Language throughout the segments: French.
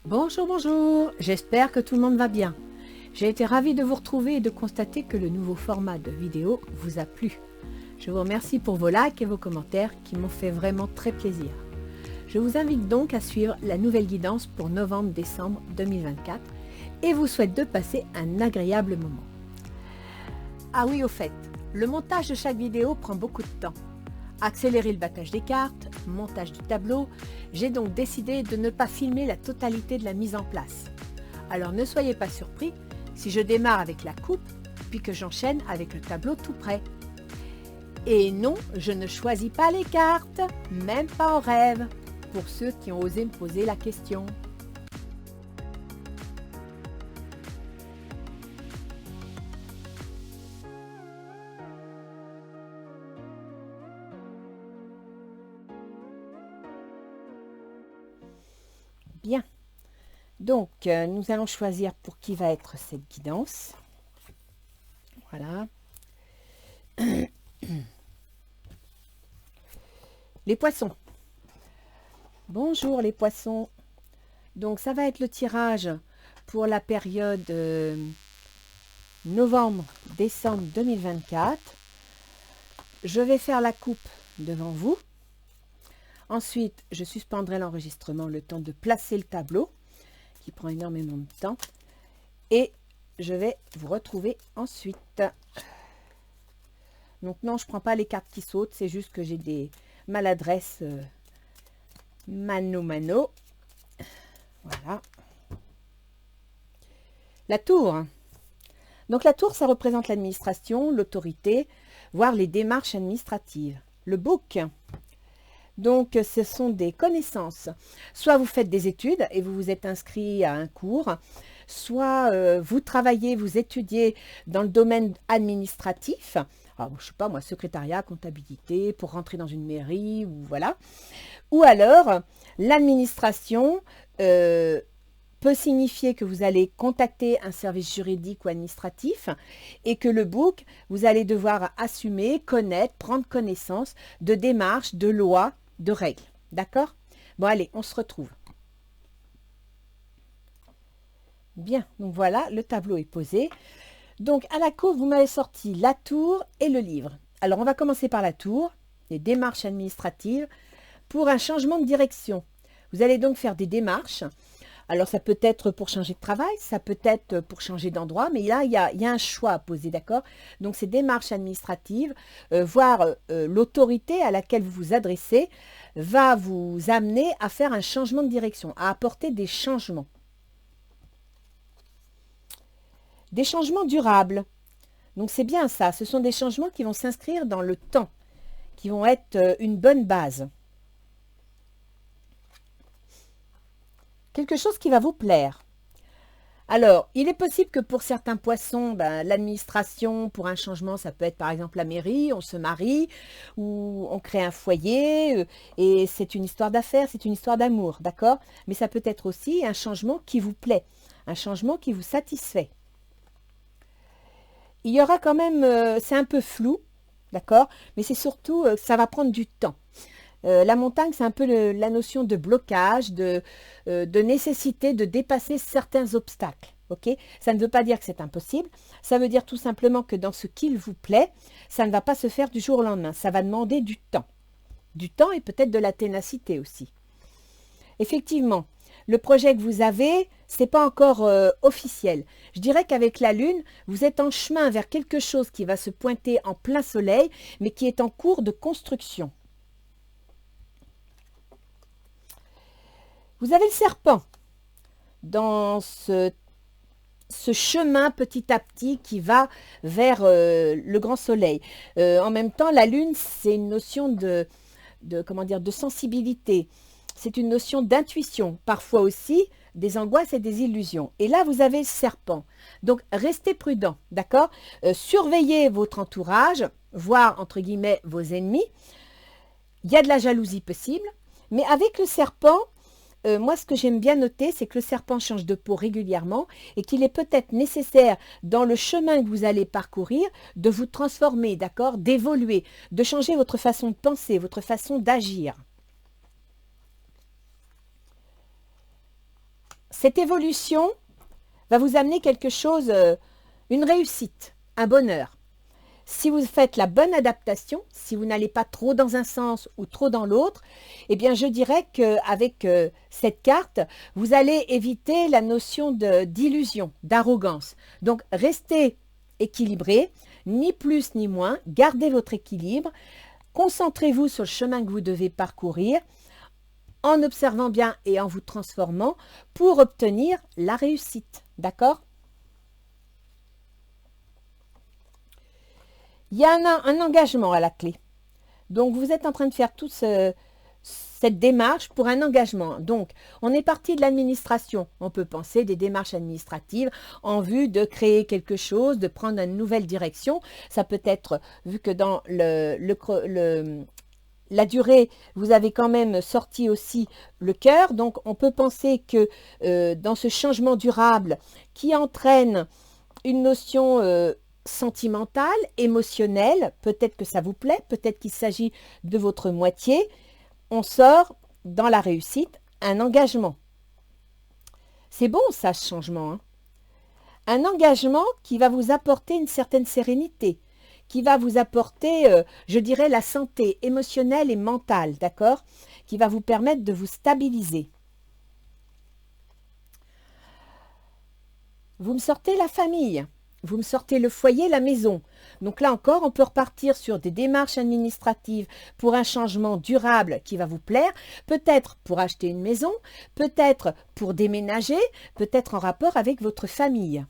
Bonjour, bonjour, j'espère que tout le monde va bien. J'ai été ravie de vous retrouver et de constater que le nouveau format de vidéo vous a plu. Je vous remercie pour vos likes et vos commentaires qui m'ont fait vraiment très plaisir. Je vous invite donc à suivre la nouvelle guidance pour novembre-décembre 2024 et vous souhaite de passer un agréable moment. Ah oui, au fait, le montage de chaque vidéo prend beaucoup de temps. Accélérer le battage des cartes, montage du tableau, j'ai donc décidé de ne pas filmer la totalité de la mise en place. Alors ne soyez pas surpris si je démarre avec la coupe, puis que j'enchaîne avec le tableau tout prêt. Et non, je ne choisis pas les cartes, même pas en rêve, pour ceux qui ont osé me poser la question. Bien, donc nous allons choisir pour qui va être cette guidance. Voilà. Les poissons. Bonjour les poissons. Donc ça va être le tirage pour la période novembre-décembre 2024. Je vais faire la coupe devant vous. Ensuite, je suspendrai l'enregistrement le temps de placer le tableau, qui prend énormément de temps. Et je vais vous retrouver ensuite. Donc non, je ne prends pas les cartes qui sautent, c'est juste que j'ai des maladresses mano. Voilà. La tour. Donc la tour, ça représente l'administration, l'autorité, voire les démarches administratives. Le book. Donc, ce sont des connaissances. Soit vous faites des études et vous vous êtes inscrit à un cours, soit vous travaillez, vous étudiez dans le domaine administratif. Alors, je ne sais pas moi, secrétariat, comptabilité, pour rentrer dans une mairie, ou voilà. Ou alors, l'administration peut signifier que vous allez contacter un service juridique ou administratif et que le book, vous allez devoir assumer, connaître, prendre connaissance de démarches, de lois, de règles. D'accord? Bon, allez, on se retrouve. Bien, donc voilà, le tableau est posé. Donc, à la cour, vous m'avez sorti la tour et le livre. Alors, on va commencer par la tour, les démarches administratives pour un changement de direction. Vous allez donc faire des démarches. Alors, ça peut être pour changer de travail, ça peut être pour changer d'endroit, mais là, il y a un choix à poser, d'accord? Donc, ces démarches administratives, voire l'autorité à laquelle vous vous adressez, va vous amener à faire un changement de direction, à apporter des changements. Des changements durables. Donc, c'est bien ça, ce sont des changements qui vont s'inscrire dans le temps, qui vont être une bonne base. Quelque chose qui va vous plaire. Alors, il est possible que pour certains poissons, l'administration, pour un changement, ça peut être par exemple la mairie, on se marie, ou on crée un foyer, et c'est une histoire d'affaires, c'est une histoire d'amour, d'accord? Mais ça peut être aussi un changement qui vous plaît, un changement qui vous satisfait. Il y aura quand même, c'est un peu flou, d'accord? Mais c'est surtout, ça va prendre du temps. La montagne, c'est un peu la notion de blocage, de nécessité de dépasser certains obstacles. Okay, ça ne veut pas dire que c'est impossible, ça veut dire tout simplement que dans ce qu'il vous plaît, ça ne va pas se faire du jour au lendemain, ça va demander du temps. Du temps et peut-être de la ténacité aussi. Effectivement, le projet que vous avez, ce n'est pas encore officiel. Je dirais qu'avec la Lune, vous êtes en chemin vers quelque chose qui va se pointer en plein soleil, mais qui est en cours de construction. Vous avez le serpent dans ce chemin petit à petit qui va vers le grand soleil. En même temps, la lune, c'est une notion de sensibilité. C'est une notion d'intuition, parfois aussi des angoisses et des illusions. Et là, vous avez le serpent. Donc, restez prudent, d'accord? Surveillez votre entourage, voire, entre guillemets, vos ennemis. Il y a de la jalousie possible, mais avec le serpent, moi, ce que j'aime bien noter, c'est que le serpent change de peau régulièrement et qu'il est peut-être nécessaire, dans le chemin que vous allez parcourir, de vous transformer, d'accord, d'évoluer, de changer votre façon de penser, votre façon d'agir. cette évolution va vous amener quelque chose, une réussite, un bonheur. Si vous faites la bonne adaptation, si vous n'allez pas trop dans un sens ou trop dans l'autre, eh bien je dirais qu'avec cette carte, vous allez éviter la notion d'illusion, d'arrogance. Donc restez équilibré, ni plus ni moins, gardez votre équilibre, concentrez-vous sur le chemin que vous devez parcourir, en observant bien et en vous transformant pour obtenir la réussite. D'accord ? Il y a un engagement à la clé. Donc, vous êtes en train de faire toute cette démarche pour un engagement. Donc, on est parti de l'administration. On peut penser des démarches administratives en vue de créer quelque chose, de prendre une nouvelle direction. Ça peut être, vu que dans la durée, vous avez quand même sorti aussi le cœur. Donc, on peut penser que dans ce changement durable qui entraîne une notion sentimentale, émotionnelle, peut-être que ça vous plaît, peut-être qu'il s'agit de votre moitié, on sort dans la réussite un engagement. C'est bon ça, ce changement, hein. Un engagement qui va vous apporter une certaine sérénité, qui va vous apporter, je dirais, la santé émotionnelle et mentale, d'accord, qui va vous permettre de vous stabiliser. Vous me sortez la famille. Vous me sortez le foyer, la maison. Donc là encore, on peut repartir sur des démarches administratives pour un changement durable qui va vous plaire, peut-être pour acheter une maison, peut-être pour déménager, peut-être en rapport avec votre famille.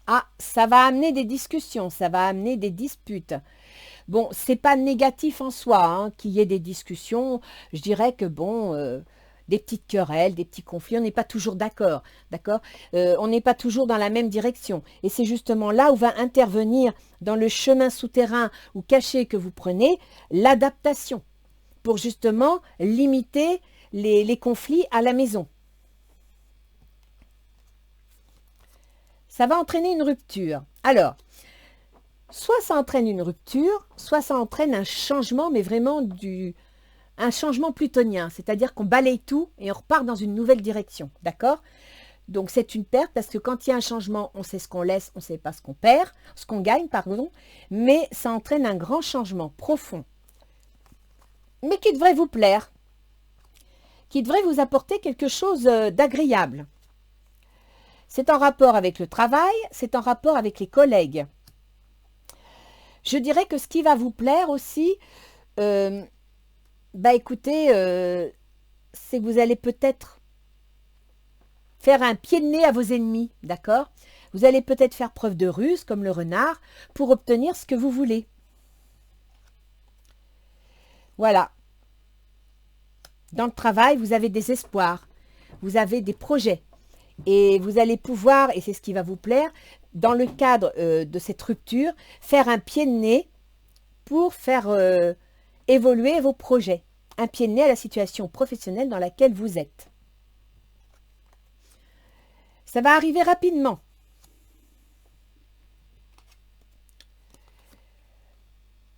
Ah, ça va amener des discussions, ça va amener des disputes. Bon, c'est pas négatif en soi, hein, qu'il y ait des discussions. Je dirais que bon... des petites querelles, des petits conflits, on n'est pas toujours d'accord, on n'est pas toujours dans la même direction. Et c'est justement là où va intervenir, dans le chemin souterrain ou caché que vous prenez, l'adaptation, pour justement limiter les conflits à la maison. Ça va entraîner une rupture. Alors, soit ça entraîne une rupture, soit ça entraîne un changement, mais vraiment un changement plutonien, c'est-à-dire qu'on balaye tout et on repart dans une nouvelle direction, d'accord? Donc c'est une perte parce que quand il y a un changement, on sait ce qu'on laisse, on ne sait pas ce qu'on perd, ce qu'on gagne, pardon, mais ça entraîne un grand changement profond, mais qui devrait vous plaire, qui devrait vous apporter quelque chose d'agréable. C'est en rapport avec le travail, c'est en rapport avec les collègues. Je dirais que ce qui va vous plaire aussi, écoutez, c'est que vous allez peut-être faire un pied de nez à vos ennemis, d'accord? Vous allez peut-être faire preuve de ruse, comme le renard, pour obtenir ce que vous voulez. Voilà. Dans le travail, vous avez des espoirs, vous avez des projets, et vous allez pouvoir, et c'est ce qui va vous plaire, dans le cadre de cette rupture, faire un pied de nez pour faire... évoluer vos projets, un pied de nez à la situation professionnelle dans laquelle vous êtes. Ça va arriver rapidement.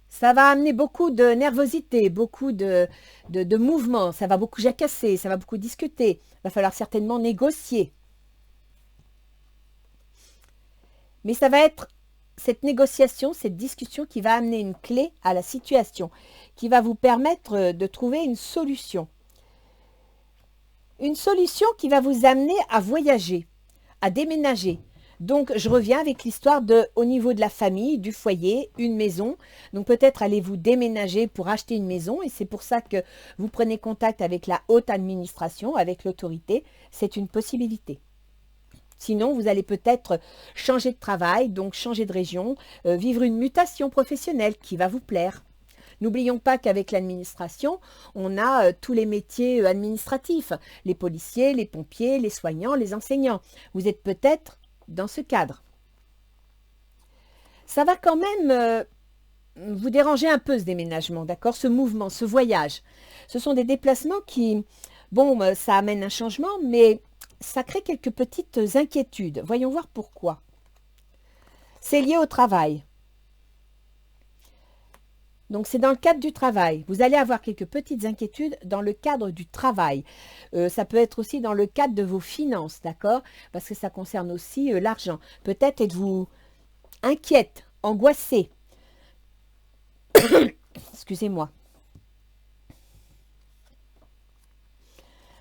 Ça va amener beaucoup de nervosité, beaucoup de mouvements, ça va beaucoup jacasser, ça va beaucoup discuter, il va falloir certainement négocier. Mais ça va être cette négociation, cette discussion qui va amener une clé à la situation, qui va vous permettre de trouver une solution. Une solution qui va vous amener à voyager, à déménager. Donc, je reviens avec l'histoire au niveau de la famille, du foyer, une maison. Donc, peut-être allez-vous déménager pour acheter une maison et c'est pour ça que vous prenez contact avec la haute administration, avec l'autorité. C'est une possibilité. Sinon, vous allez peut-être changer de travail, donc changer de région, vivre une mutation professionnelle qui va vous plaire. N'oublions pas qu'avec l'administration, on a tous les métiers administratifs, les policiers, les pompiers, les soignants, les enseignants. Vous êtes peut-être dans ce cadre. Ça va quand même vous déranger un peu ce déménagement, d'accord? Ce mouvement, ce voyage. Ce sont des déplacements qui, bon, ça amène un changement, mais ça crée quelques petites inquiétudes. Voyons voir pourquoi. C'est lié au travail. Donc, c'est dans le cadre du travail. Vous allez avoir quelques petites inquiétudes dans le cadre du travail. Ça peut être aussi dans le cadre de vos finances, d'accord? Parce que ça concerne aussi l'argent. Peut-être êtes-vous inquiète, angoissée. Excusez-moi.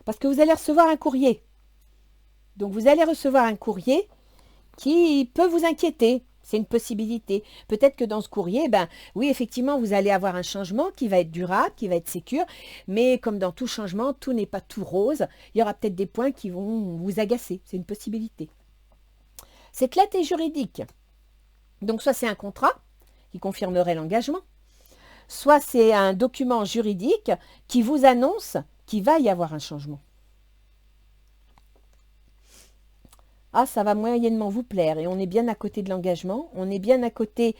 Parce que vous allez recevoir un courrier. Donc, vous allez recevoir un courrier qui peut vous inquiéter. C'est une possibilité. Peut-être que dans ce courrier, ben oui, effectivement, vous allez avoir un changement qui va être durable, qui va être sécure, mais comme dans tout changement, tout n'est pas tout rose. Il y aura peut-être des points qui vont vous agacer. C'est une possibilité. Cette lettre est juridique. Donc, soit c'est un contrat qui confirmerait l'engagement, soit c'est un document juridique qui vous annonce qu'il va y avoir un changement. Ah, ça va moyennement vous plaire et on est bien à côté de l'engagement, on est bien à côté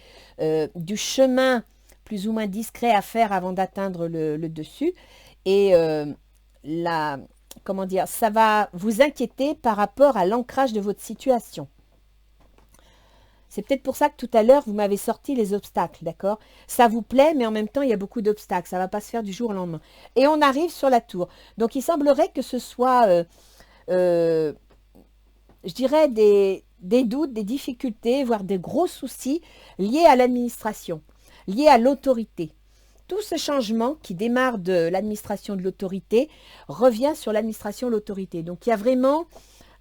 du chemin plus ou moins discret à faire avant d'atteindre le dessus et comment dire, ça va vous inquiéter par rapport à l'ancrage de votre situation. C'est peut-être pour ça que tout à l'heure, vous m'avez sorti les obstacles, d'accord? Ça vous plaît, mais en même temps, il y a beaucoup d'obstacles. Ça ne va pas se faire du jour au lendemain. Et on arrive sur la tour. Donc, il semblerait que ce soit je dirais, des doutes, des difficultés, voire des gros soucis liés à l'administration, liés à l'autorité. Tout ce changement qui démarre de l'administration de l'autorité revient sur l'administration de l'autorité. Donc, il y a vraiment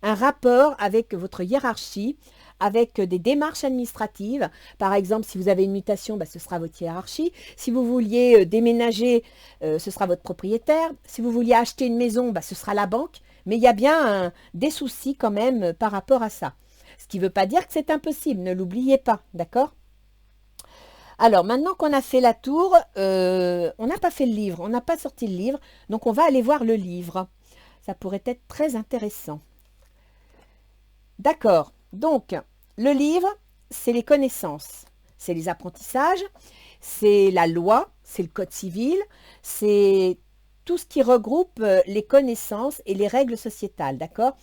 un rapport avec votre hiérarchie, avec des démarches administratives. Par exemple, si vous avez une mutation, ce sera votre hiérarchie. Si vous vouliez déménager, ce sera votre propriétaire. Si vous vouliez acheter une maison, ce sera la banque. Mais il y a bien des soucis quand même par rapport à ça. Ce qui ne veut pas dire que c'est impossible, ne l'oubliez pas, d'accord? Alors, maintenant qu'on a fait la tour, on n'a pas fait le livre, on n'a pas sorti le livre, donc on va aller voir le livre. Ça pourrait être très intéressant. D'accord, donc le livre, c'est les connaissances, c'est les apprentissages, c'est la loi, c'est le code civil, c'est tout ce qui regroupe les connaissances et les règles sociétales, d'accord?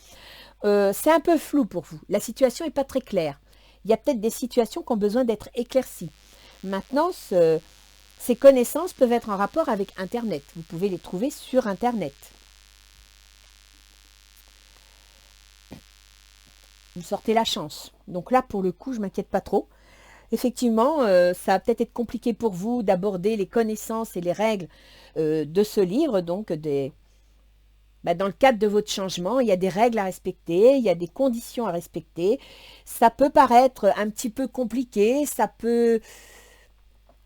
C'est un peu flou pour vous. La situation n'est pas très claire. Il y a peut-être des situations qui ont besoin d'être éclaircies. Maintenant, ces connaissances peuvent être en rapport avec Internet. Vous pouvez les trouver sur Internet. Vous sortez la chance. Donc là, pour le coup, je ne m'inquiète pas trop. Effectivement, ça va peut-être être compliqué pour vous d'aborder les connaissances et les règles de ce livre. Donc, dans le cadre de votre changement, il y a des règles à respecter, il y a des conditions à respecter. Ça peut paraître un petit peu compliqué,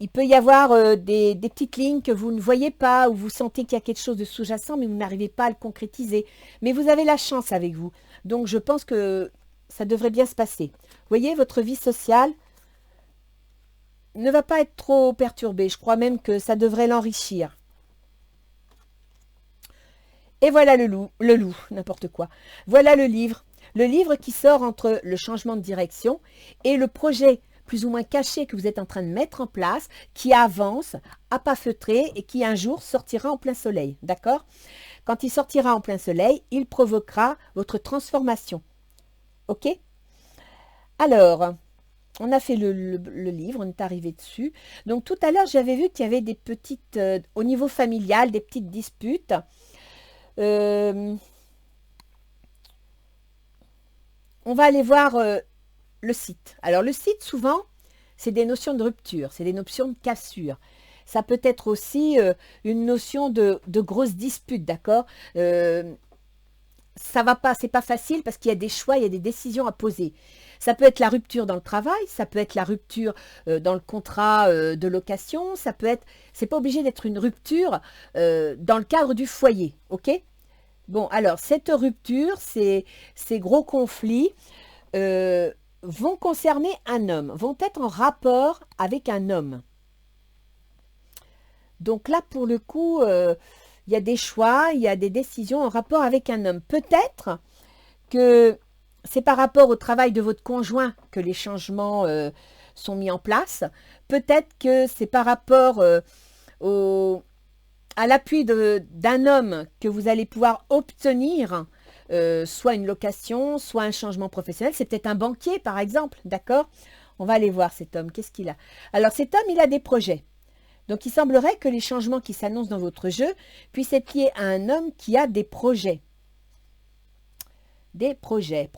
il peut y avoir des petites lignes que vous ne voyez pas, ou vous sentez qu'il y a quelque chose de sous-jacent, mais vous n'arrivez pas à le concrétiser. Mais vous avez la chance avec vous. Donc, je pense que ça devrait bien se passer. Vous voyez, votre vie sociale ne va pas être trop perturbée. Je crois même que ça devrait l'enrichir. Et voilà le loup, n'importe quoi. Voilà le livre qui sort entre le changement de direction et le projet plus ou moins caché que vous êtes en train de mettre en place, qui avance à pas feutrés et qui un jour sortira en plein soleil, d'accord? Quand il sortira en plein soleil, il provoquera votre transformation. Ok? Alors, on a fait le livre, on est arrivé dessus. Donc tout à l'heure, j'avais vu qu'il y avait des petites, au niveau familial, des petites disputes. On va aller voir le site. Alors le site, souvent, c'est des notions de rupture, c'est des notions de cassure. Ça peut être aussi une notion de grosse dispute, d'accord? Ça va pas, c'est pas facile parce qu'il y a des choix, il y a des décisions à poser. Ça peut être la rupture dans le travail, ça peut être la rupture dans le contrat de location, ça peut être, c'est pas obligé d'être une rupture dans le cadre du foyer, ok? Bon, alors cette rupture, ces gros conflits vont concerner un homme, vont être en rapport avec un homme. Donc là, pour le coup, il y a des choix, il y a des décisions en rapport avec un homme. Peut-être que c'est par rapport au travail de votre conjoint que les changements sont mis en place. Peut-être que c'est par rapport à l'appui d'un homme que vous allez pouvoir obtenir soit une location, soit un changement professionnel. C'est peut-être un banquier, par exemple, d'accord? On va aller voir cet homme, qu'est-ce qu'il a? Alors, cet homme, il a des projets. Donc, il semblerait que les changements qui s'annoncent dans votre jeu puissent être liés à un homme qui a des projets. Des projets.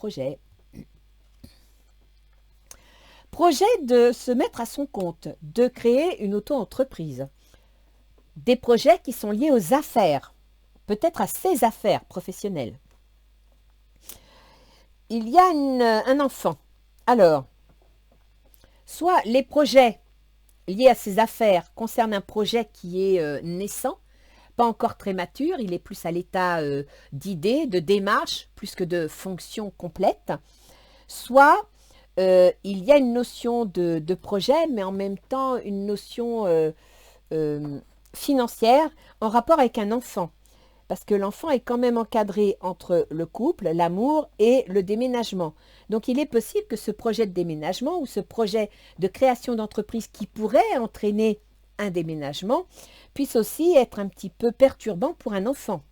Projet de se mettre à son compte, de créer une auto-entreprise. Des projets qui sont liés aux affaires, peut-être à ses affaires professionnelles. Il y a un enfant. Alors, soit les projets liés à ses affaires concernent un projet qui est naissant, pas encore très mature, il est plus à l'état d'idée, de démarche, plus que de fonction complète. Soit il y a une notion de projet, mais en même temps une notion financière en rapport avec un enfant. Parce que l'enfant est quand même encadré entre le couple, l'amour et le déménagement. Donc il est possible que ce projet de déménagement ou ce projet de création d'entreprise qui pourrait entraîner un déménagement puisse aussi être un petit peu perturbant pour un enfant.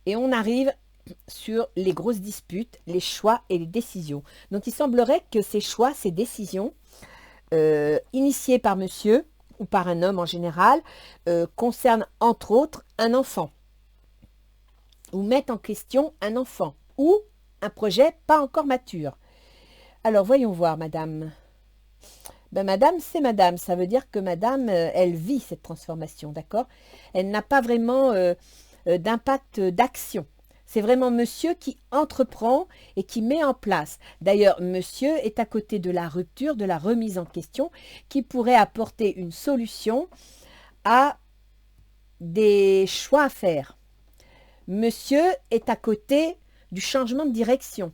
Et on arrive sur les grosses disputes, les choix et les décisions. Donc il semblerait que ces choix, ces décisions, initiées par monsieur, ou par un homme en général, concerne entre autres un enfant, ou mettent en question un enfant, ou un projet pas encore mature. Alors voyons voir, madame. Ben, madame, c'est madame, ça veut dire que madame, elle vit cette transformation, d'accord? Elle n'a pas vraiment d'impact d'action. C'est vraiment monsieur qui entreprend et qui met en place. D'ailleurs, monsieur est à côté de la rupture, de la remise en question, qui pourrait apporter une solution à des choix à faire. Monsieur est à côté du changement de direction.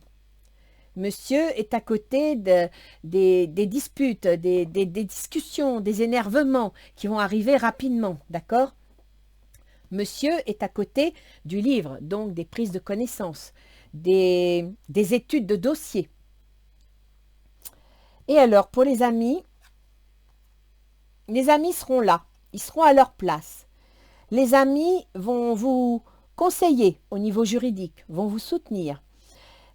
Monsieur est à côté des disputes, des discussions, des énervements qui vont arriver rapidement, d'accord? Monsieur est à côté du livre, donc des prises de connaissances, des études de dossier. Et alors, pour les amis seront là, ils seront à leur place. Les amis vont vous conseiller au niveau juridique, vont vous soutenir.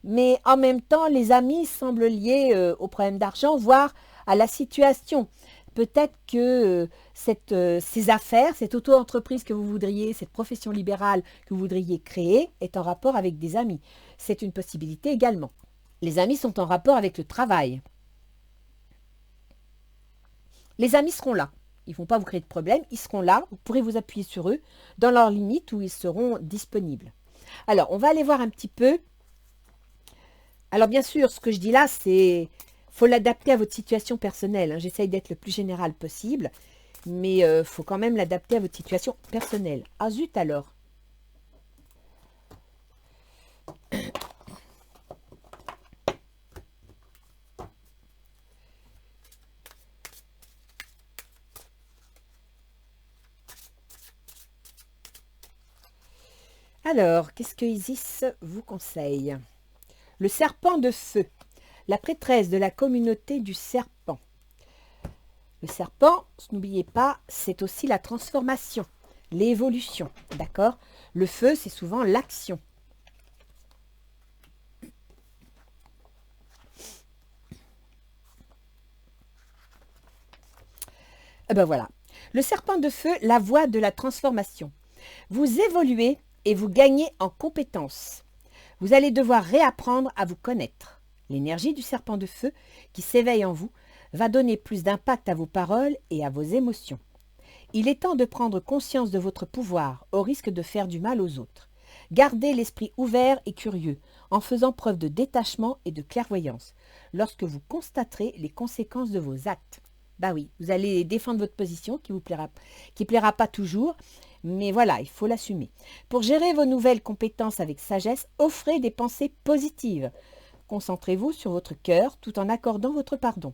Mais en même temps, les amis semblent liés au problème d'argent, voire à la situation. Peut-être que ces affaires, cette auto-entreprise que vous voudriez, cette profession libérale que vous voudriez créer est en rapport avec des amis. C'est une possibilité également. Les amis sont en rapport avec le travail. Les amis seront là. Ils ne vont pas vous créer de problème, ils seront là. Vous pourrez vous appuyer sur eux dans leurs limites où ils seront disponibles. Alors, on va aller voir un petit peu. Alors, bien sûr, ce que je dis là, c'est... faut l'adapter à votre situation personnelle. Hein. J'essaye d'être le plus général possible, mais il faut quand même l'adapter à votre situation personnelle. Ah zut alors. Alors, qu'est-ce que Isis vous conseille? Le serpent de feu, la prêtresse de la communauté du serpent. Le serpent, n'oubliez pas, c'est aussi la transformation, l'évolution, d'accord? Le feu, c'est souvent l'action. Eh ben voilà. Le serpent de feu, la voie de la transformation. Vous évoluez et vous gagnez en compétences. Vous allez devoir réapprendre à vous connaître. L'énergie du serpent de feu qui s'éveille en vous va donner plus d'impact à vos paroles et à vos émotions. Il est temps de prendre conscience de votre pouvoir au risque de faire du mal aux autres. Gardez l'esprit ouvert et curieux en faisant preuve de détachement et de clairvoyance lorsque vous constaterez les conséquences de vos actes. Bah oui, vous allez défendre votre position qui plaira pas toujours, mais voilà, il faut l'assumer. Pour gérer vos nouvelles compétences avec sagesse, offrez des pensées positives. Concentrez-vous sur votre cœur tout en accordant votre pardon.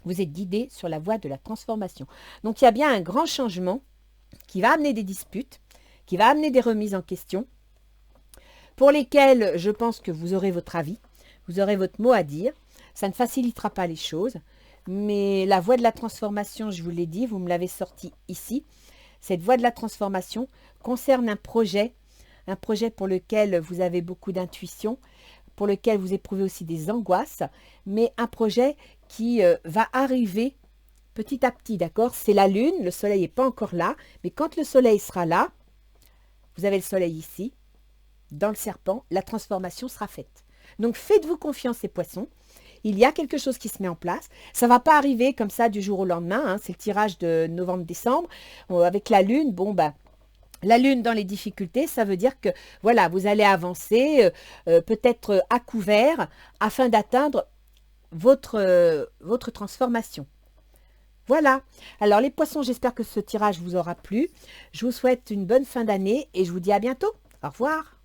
Vous êtes guidé sur la voie de la transformation. Donc il y a bien un grand changement qui va amener des disputes, qui va amener des remises en question, pour lesquelles je pense que vous aurez votre avis, vous aurez votre mot à dire. Ça ne facilitera pas les choses, mais la voie de la transformation, je vous l'ai dit, vous me l'avez sorti ici. Cette voie de la transformation concerne un projet pour lequel vous avez beaucoup d'intuition, pour lequel vous éprouvez aussi des angoisses, mais un projet qui va arriver petit à petit, d'accord? C'est la lune, le soleil n'est pas encore là, mais quand le soleil sera là, vous avez le soleil ici, dans le serpent, la transformation sera faite. Donc faites-vous confiance les poissons, il y a quelque chose qui se met en place, ça ne va pas arriver comme ça du jour au lendemain, hein. C'est le tirage de novembre-décembre, avec la lune, bon ben, la lune dans les difficultés, ça veut dire que voilà, vous allez avancer, peut-être à couvert, afin d'atteindre votre transformation. Voilà, alors les poissons, j'espère que ce tirage vous aura plu. Je vous souhaite une bonne fin d'année et je vous dis à bientôt. Au revoir.